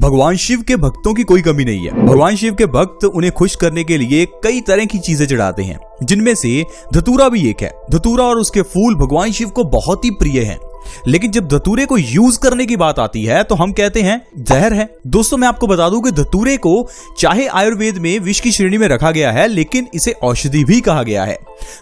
भगवान शिव के भक्तों की कोई कमी नहीं है। भगवान शिव के भक्त उन्हें खुश करने के लिए कई तरह की चीजें चढ़ाते हैं, जिनमें से धतूरा भी एक है। धतूरा और उसके फूल भगवान शिव को बहुत ही प्रिय हैं। लेकिन जब धतूरे को यूज करने की बात आती है तो हम कहते हैं जहर है। दोस्तों मैं आपको बता दूं कि धतूरे को चाहे आयुर्वेद में विष की श्रेणी में रखा गया है, लेकिन इसे औषधि भी कहा गया है।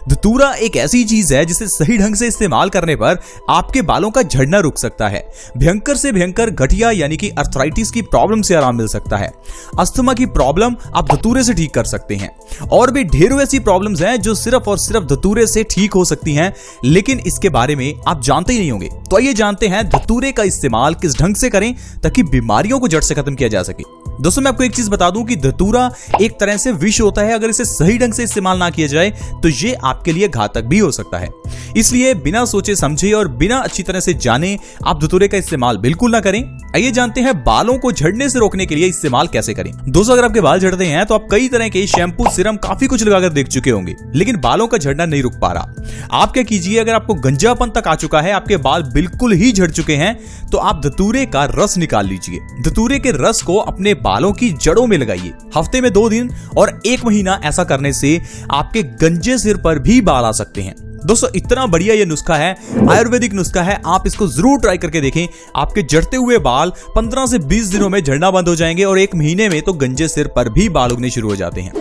धतूरा एक ऐसी चीज है जिसे सही ढंग से इस्तेमाल करने पर आपके बालों का झड़ना रुक सकता है। भयंकर से भयंकर गठिया यानी कि अर्थराइटिस की प्रॉब्लम से आराम मिल सकता है। अस्थमा की प्रॉब्लम आप धतूरे से ठीक कर सकते हैं। और भी ढेरों ऐसी प्रॉब्लम्स हैं जो सिर्फ और सिर्फ धतूरे से ठीक हो सकती हैं, लेकिन इसके बारे में आप जानते ही नहीं होंगे। तो आइए जानते हैं धतूरे का इस्तेमाल किस ढंग से करें ताकि बीमारियों को जड़ से खत्म किया जा सके। दोस्तों मैं आपको एक चीज बता दूं कि धतूरा एक तरह से विष होता है। अगर इसे सही ढंग से इस्तेमाल ना किया जाए तो ये आपके लिए घातक भी हो सकता है। इसलिए बिना सोचे समझे और बिना अच्छी तरह से जाने आप धतूरे का इस्तेमाल बिल्कुल ना करें। आइए जानते हैं बालों को झड़ने से रोकने के लिए इस्तेमाल कैसे करें। दोस्तों अगर आपके बाल झड़ते हैं तो आप कई तरह के शैम्पू, सिरम काफी कुछ लगाकर देख चुके होंगे, लेकिन बालों का झड़ना नहीं रुक पा रहा। आप क्या कीजिए, अगर आपको गंजापन तक आ चुका है, आपके बाल बिल्कुल ही झड़ चुके हैं, तो आप धतूरे का रस निकाल लीजिए। धतूरे के रस को अपने बालों की जड़ों में लगाइए। हफ्ते में 2 दिन और 1 महीना ऐसा करने से आपके गंजे सिर पर भी बाल आ सकते हैं। दोस्तों इतना बढ़िया ये नुस्खा है, आयुर्वेदिक नुस्खा है, आप इसको जरूर ट्राई करके देखें। आपके झड़ते हुए बाल 15 से 20 दिनों में झड़ना बंद हो जाएंगे और 1 महीने में तो गंजे सिर पर भी बाल उगने शुरू हो जाते हैं।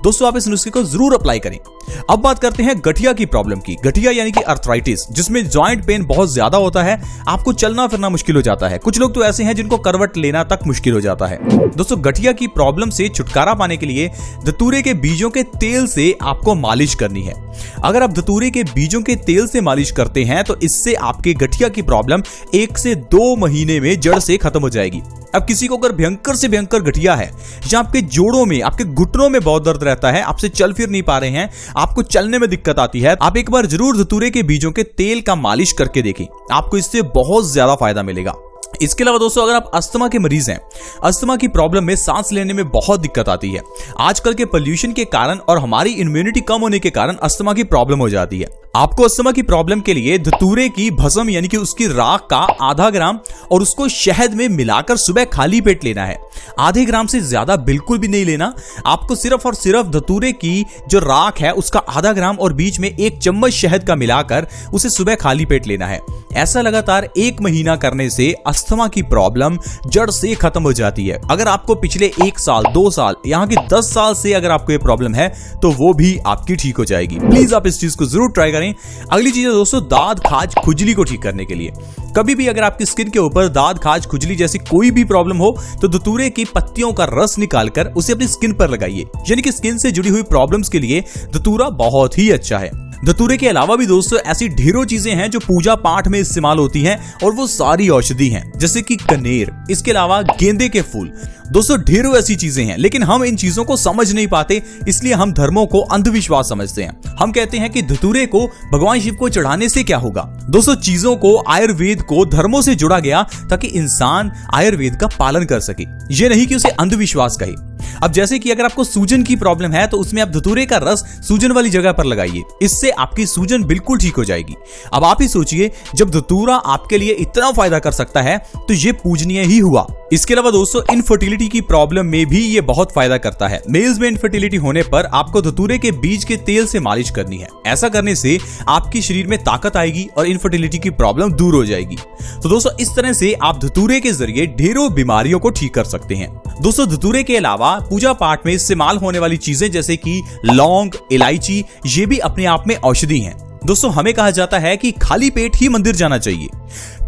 दोस्तों आप इस नुस्खे को जरूर अप्लाई करें। अब बात करते हैं गठिया की प्रॉब्लम की। गठिया यानी कि अर्थराइटिस, जिसमें जॉइंट पेन बहुत ज्यादा होता है, आपको चलना फिरना मुश्किल हो जाता है। कुछ लोग तो ऐसे हैं जिनको करवट लेना तक मुश्किल हो जाता है। दोस्तों गठिया की प्रॉब्लम से छुटकारा पाने के लिए धतूरे के बीजों के तेल से आपको मालिश करनी है। अगर आप धतूरे के बीजों के तेल से मालिश करते हैं तो इससे आपके गठिया की प्रॉब्लम 1 से 2 महीने में जड़ से खत्म हो जाएगी। अब किसी को अगर भयंकर से भयंकर गठिया है, या आपके जोड़ों में, आपके घुटनों में बहुत दर्द रहता है, आपसे चल फिर नहीं पा रहे हैं, आपको चलने में दिक्कत आती है, आप एक बार जरूर धतूरे के बीजों के तेल का मालिश करके देखें। आपको इससे बहुत ज्यादा फायदा मिलेगा। इसके अलावा दोस्तों अगर आप अस्थमा के मरीज हैं, अस्थमा की प्रॉब्लम में सांस लेने में बहुत दिक्कत आती है। आजकल के पोल्यूशन के कारण और हमारी इम्यूनिटी कम होने के कारण अस्थमा की प्रॉब्लम हो जाती है। आपको अस्थमा की प्रॉब्लम के लिए धतूरे की भस्म यानी कि उसकी राख का आधा ग्राम और उसको शहद में मिलाकर सुबह खाली पेट लेना है। आधे ग्राम से ज्यादा बिल्कुल भी नहीं लेना। आपको सिर्फ और सिर्फ धतूरे की जो राख है उसका आधा ग्राम और बीच में 1 चम्मच शहद का मिलाकर उसे सुबह खाली पेट लेना है। ऐसा लगातार 1 महीना करने से अस्थमा की प्रॉब्लम जड़ से खत्म हो जाती है। अगर आपको पिछले 1 साल, 2 साल, यहाँ की 10 साल से अगर आपको ये प्रॉब्लम है तो वो भी आपकी ठीक हो जाएगी। प्लीज आप इस चीज को जरूर ट्राई करें। अगली चीज है दोस्तों दाद, खाज, खुजली को ठीक करने के लिए। कभी भी अगर आपकी स्किन के ऊपर दाद, खाज, खुजली जैसी कोई भी प्रॉब्लम हो तो धतूरे की पत्तियों का रस निकालकर उसे अपनी स्किन पर लगाइए। यानी कि स्किन से जुड़ी हुई प्रॉब्लम्स के लिए धतूरा बहुत ही अच्छा है। धतूरे के अलावा भी दोस्तों ऐसी ढेरों चीजें हैं जो पूजा पाठ में इस्तेमाल होती हैं और वो सारी औषधि हैं, जैसे कि कनेर, इसके अलावा गेंदे के फूल। दोस्तों ढेरों ऐसी चीजें हैं, लेकिन हम इन चीजों को समझ नहीं पाते, इसलिए हम धर्मों को अंधविश्वास समझते हैं। हम कहते हैं कि धतूरे को भगवान शिव को चढ़ाने से क्या होगा। दोस्तों चीजों को, आयुर्वेद को धर्मों से जोड़ा गया ताकि इंसान आयुर्वेद का पालन कर सके, ये नहीं कि उसे अंधविश्वास कहे। अब जैसे कि अगर आपको सूजन की प्रॉब्लम है तो उसमें आप धतूरे का रस सूजन वाली जगह पर लगाइए, इससे आपकी सूजन बिल्कुल ठीक हो जाएगी। अब आप ही सोचिए, जब धतूरा आपके लिए इतना फायदा कर सकता है तो ये पूजनीय ही हुआ। इसके अलावा दोस्तों इनफर्टिलिटी की प्रॉब्लम में भी ये बहुत फायदा करता है। मेल्स में इनफर्टिलिटी होने पर आपको धतूरे के बीज के तेल से मालिश करनी है। ऐसा करने से आपकी शरीर में ताकत आएगी और इनफर्टिलिटी की प्रॉब्लम दूर हो जाएगी। तो दोस्तों इस तरह से आप धतूरे के जरिए ढेरों बीमारियों को ठीक कर सकते हैं। दोस्तों धतूरे के अलावा पूजा पाठ में इस्तेमाल होने वाली चीजें जैसे कि लौंग, इलायची, ये भी अपने आप में औषधि हैं। दोस्तों हमें कहा जाता है कि खाली पेट ही मंदिर जाना चाहिए,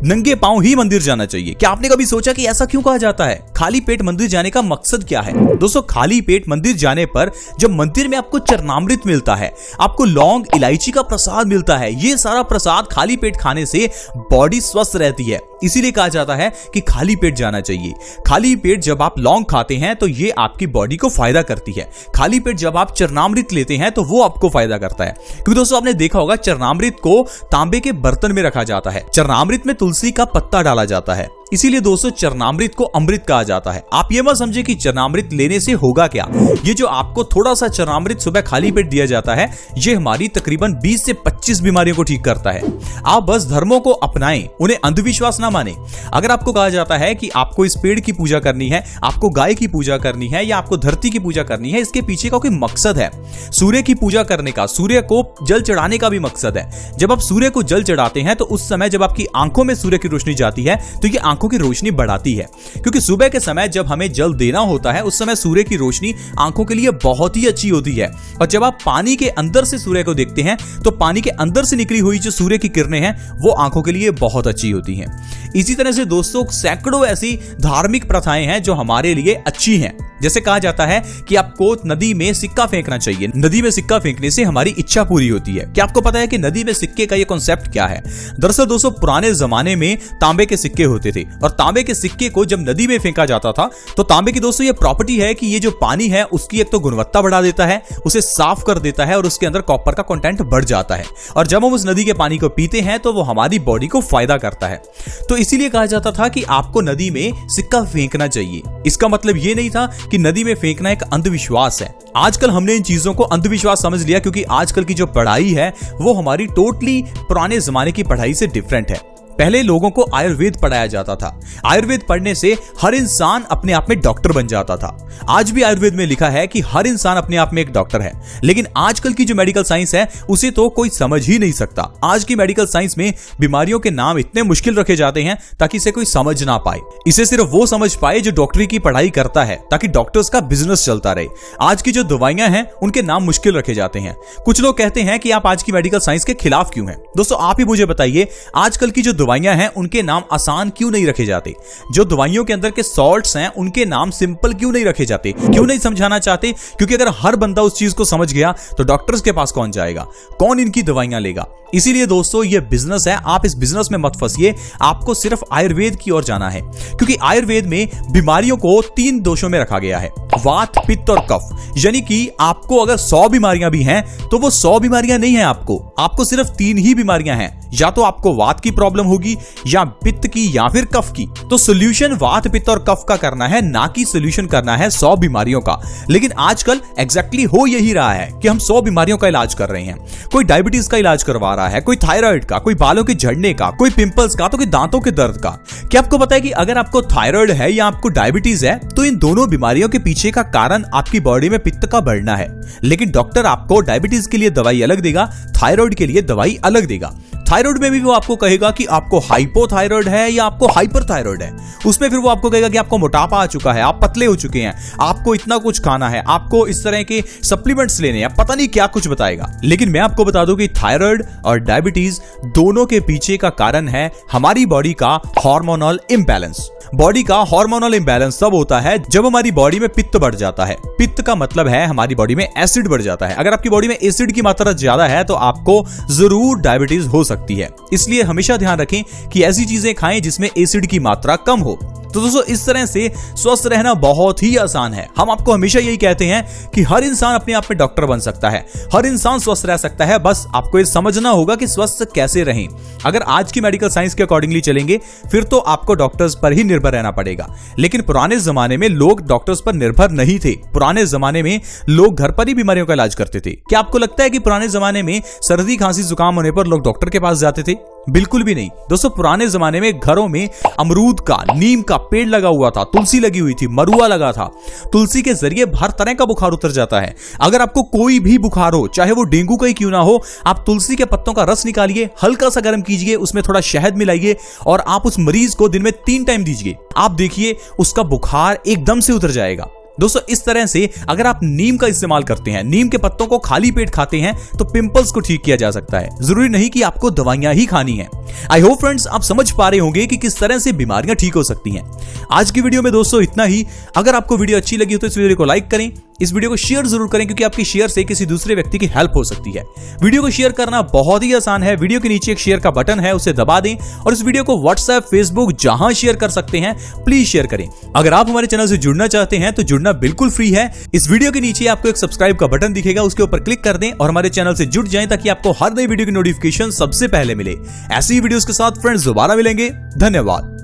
नंगे पांव ही मंदिर जाना चाहिए। क्या आपने कभी सोचा कि ऐसा क्यों कहा जाता है? खाली पेट मंदिर जाने का मकसद क्या है? दोस्तों खाली पेट मंदिर जाने पर जब मंदिर में आपको चरणामृत मिलता है, आपको लौंग, इलायची का प्रसाद मिलता है, ये सारा प्रसाद खाली पेट खाने से बॉडी स्वस्थ रहती है। इसीलिए कहा जाता है कि खाली पेट जाना चाहिए। खाली पेट जब आप लौंग खाते हैं तो ये आपकी बॉडी को फायदा करती है। खाली पेट जब आप चरणामृत लेते हैं तो वो आपको फायदा करता है। क्योंकि दोस्तों आपने देखा होगा चरणामृत को तांबे के बर्तन में रखा जाता है। चरणामृत में तुलसी का पत्ता डाला जाता है। इसीलिए दोस्तों चरणामृत को अमृत कहा जाता है। आप ये मत समझे कि चरणामृत लेने से होगा क्या। ये जो आपको थोड़ा सा चरणामृत सुबह खाली पेट दिया जाता है, ये हमारी तकरीबन 20 से 25 बीमारियों को ठीक करता है। आप बस धर्मों को अपनाएं, उन्हें अंधविश्वास ना माने। अगर आपको कहा जाता है कि आपको इस पेड़ की पूजा करनी है, आपको गाय की पूजा करनी है या आपको धरती की पूजा करनी है, इसके पीछे का कोई मकसद है। सूर्य की पूजा करने का, सूर्य को जल चढ़ाने का भी मकसद है। जब आप सूर्य को जल चढ़ाते हैं तो उस समय जब आपकी आंखों में सूर्य की रोशनी जाती है तो ये आंखों की रोशनी बढ़ाती है, क्योंकि सुबह के समय जब हमें जल देना होता है उस समय सूर्य की रोशनी आंखों के लिए बहुत ही अच्छी होती है। और जब आप पानी के अंदर से सूर्य को देखते हैं तो पानी के अंदर से निकली हुई जो सूर्य की किरणें हैं वो आंखों के लिए बहुत अच्छी होती हैं। इसी तरह से दोस्तों सैकड़ों ऐसी धार्मिक प्रथाएं हैं जो हमारे लिए अच्छी हैं। जैसे कहा जाता है कि आपको नदी में सिक्का फेंकना चाहिए, नदी में सिक्का फेंकने से हमारी इच्छा पूरी होती है। क्या आपको पता है कि नदी में सिक्के का ये कॉन्सेप्ट क्या है? दरअसल दोस्तों पुराने जमाने में तांबे के सिक्के होते थे और तांबे के सिक्के को जब नदी में फेंका जाता था तो तांबे की दोस्तों ये प्रॉपर्टी है कि ये जो पानी है उसकी एक तो गुणवत्ता बढ़ा देता है, उसे साफ कर देता है और उसके अंदर कॉपर का कंटेंट बढ़ जाता है। और जब हम उस नदी के पानी को पीते हैं तो वो हमारी बॉडी को फायदा करता है। तो इसीलिए कहा जाता था कि आपको नदी में सिक्का फेंकना चाहिए। इसका मतलब ये नहीं था कि नदी में फेंकना एक अंधविश्वास है। आजकल हमने इन चीजों को अंधविश्वास समझ लिया, क्योंकि आजकल की जो पढ़ाई है वो हमारी टोटली पुराने जमाने की पढ़ाई से डिफरेंट है। पहले लोगों को आयुर्वेद पढ़ाया जाता था। आयुर्वेद पढ़ने से हर इंसान अपने आप में डॉक्टर बन जाता था। आज भी आयुर्वेद में लिखा है कि हर इंसान अपने आप में एक डॉक्टर है, लेकिन आजकल की जो मेडिकल साइंस है उसे तो कोई समझ ही नहीं सकता। आज की मेडिकल साइंस में बीमारियों के नाम इतने मुश्किल रखे जाते हैं ताकि इसे कोई समझ ना पाए। इसे सिर्फ वो समझ पाए जो डॉक्टरी की पढ़ाई करता है, ताकि डॉक्टर्स का बिजनेस चलता रहे। आज की जो दवाइयां हैं उनके नाम मुश्किल रखे जाते हैं। कुछ लोग कहते हैं कि आप आज की मेडिकल साइंस के खिलाफ क्यों हैं? दोस्तों आप ही मुझे बताइए, आजकल की जो दवाइयां हैं उनके नाम आसान क्यों नहीं रखे जाते? जो दवाइयों के अंदर के सॉल्ट्स हैं उनके नाम सिंपल क्यों नहीं रखे जाते? क्यों नहीं समझाना चाहते? क्योंकि अगर हर बंदा उस चीज को समझ गया तो डॉक्टर्स के पास कौन जाएगा, कौन इनकी दवाइयां लेगा? इसीलिए दोस्तों ये बिजनेस है, आप इस बिजनेस में मत फंसिए। आपको सिर्फ आयुर्वेद की ओर जाना है, क्योंकि आयुर्वेद में बीमारियों को 3 दोषों में रखा गया है, वात, पित्त और कफ। यानी कि आपको अगर 100 बीमारियां भी हैं तो वो 100 बीमारियां नहीं है, आपको सिर्फ 3 ही बीमारियां हैं। या तो आपको वात की प्रॉब्लम होगी या पित्त की या फिर कफ की। तो सोल्यूशन वात, पित्त और कफ का करना है, ना कि सोल्यूशन करना है 100 बीमारियों का। लेकिन आजकल एग्जैक्टली हो यही रहा है कि हम 100 बीमारियों का इलाज कर रहे हैं। कोई डायबिटीज का इलाज करवा रहा है, कोई थायराइड का, कोई बालों के झड़ने का, कोई पिंपल्स का, तो कोई दांतों के दर्द का। क्या आपको पता है कि अगर आपको थायराइड है या आपको डायबिटीज है तो इन दोनों बीमारियों के पीछे का कारण आपकी बॉडी में पित्त का बढ़ना है। लेकिन डॉक्टर आपको डायबिटीज के लिए दवाई अलग देगा, थायराइड के लिए दवाई अलग देगा। थायराइड में भी वो आपको कहेगा कि आपको हाइपोथायराइड है या आपको हाइपरथायराइड है। उसमें फिर वो आपको कहेगा कि आपको मोटापा आ चुका है, आप पतले हो चुके हैं, आपको इतना कुछ खाना है, आपको इस तरह के सप्लीमेंट्स लेने हैं, पता नहीं क्या कुछ बताएगा। लेकिन मैं आपको बता दूं कि थायराइड और डायबिटीज दोनों के पीछे का कारण है हमारी बॉडी का हार्मोनल इंबैलेंस। बॉडी का हार्मोनल इंबैलेंस तब होता है जब हमारी बॉडी में पित्त बढ़ जाता है। पित्त का मतलब है हमारी बॉडी में एसिड बढ़ जाता है। अगर आपकी बॉडी में एसिड की मात्रा ज्यादा है तो आपको जरूर डायबिटीज हो सकती है। इसलिए हमेशा ध्यान रखें कि ऐसी चीजें खाएं जिसमें एसिड की मात्रा कम हो। तो दोस्तों इस तरह से स्वस्थ रहना बहुत ही आसान है। हम आपको हमेशा यही कहते हैं कि हर इंसान अपने आप में डॉक्टर बन सकता है, हर इंसान स्वस्थ रह सकता है। बस आपको ये समझना होगा कि स्वस्थ कैसे रहें। अगर आज की मेडिकल साइंस के अकॉर्डिंगली चलेंगे फिर तो आपको डॉक्टर्स पर ही निर्भर रहना पड़ेगा। लेकिन पुराने जमाने में लोग डॉक्टर्स पर निर्भर नहीं थे। पुराने जमाने में लोग घर पर ही बीमारियों का इलाज करते थे। क्या आपको लगता है कि पुराने जमाने में सर्दी, खांसी, जुकाम होने पर लोग डॉक्टर के पास जाते थे? बिल्कुल भी नहीं। दोस्तों पुराने जमाने में घरों में अमरूद का, नीम का पेड़ लगा हुआ था, तुलसी लगी हुई थी, मरुआ लगा था। तुलसी के जरिए हर तरह का बुखार उतर जाता है। अगर आपको कोई भी बुखार हो, चाहे वो डेंगू का ही क्यों ना हो, आप तुलसी के पत्तों का रस निकालिए, हल्का सा गर्म कीजिए, उसमें थोड़ा शहद मिलाइए और आप उस मरीज को दिन में 3 टाइम दीजिए। आप देखिए उसका बुखार एकदम से उतर जाएगा। दोस्तों इस तरह से अगर आप नीम का इस्तेमाल करते हैं, नीम के पत्तों को खाली पेट खाते हैं तो पिंपल्स को ठीक किया जा सकता है। जरूरी नहीं कि आपको दवाइयां ही खानी है। आई होप फ्रेंड्स आप समझ पा रहे होंगे कि किस तरह से बीमारियां ठीक हो सकती हैं। आज की वीडियो में दोस्तों इतना ही। अगर आपको वीडियो अच्छी लगी हो तो इस वीडियो को लाइक करें, इस वीडियो को शेयर जरूर करें, क्योंकि आपकी शेयर से किसी दूसरे व्यक्ति की हेल्प हो सकती है। वीडियो को शेयर करना बहुत ही आसान है। वीडियो के नीचे एक शेयर का बटन है, उसे दबा दें और इस वीडियो को व्हाट्सएप, फेसबुक जहां शेयर कर सकते हैं प्लीज शेयर करें। अगर आप हमारे चैनल से जुड़ना चाहते हैं तो जुड़ना बिल्कुल फ्री है। इस वीडियो के नीचे आपको एक सब्सक्राइब का बटन दिखेगा, उसके ऊपर क्लिक कर दें और हमारे चैनल से जुड़ जाएं ताकि आपको हर नई वीडियो की नोटिफिकेशन सबसे पहले मिले। ऐसी ही वीडियोस के साथ फ्रेंड्स दोबारा मिलेंगे। धन्यवाद।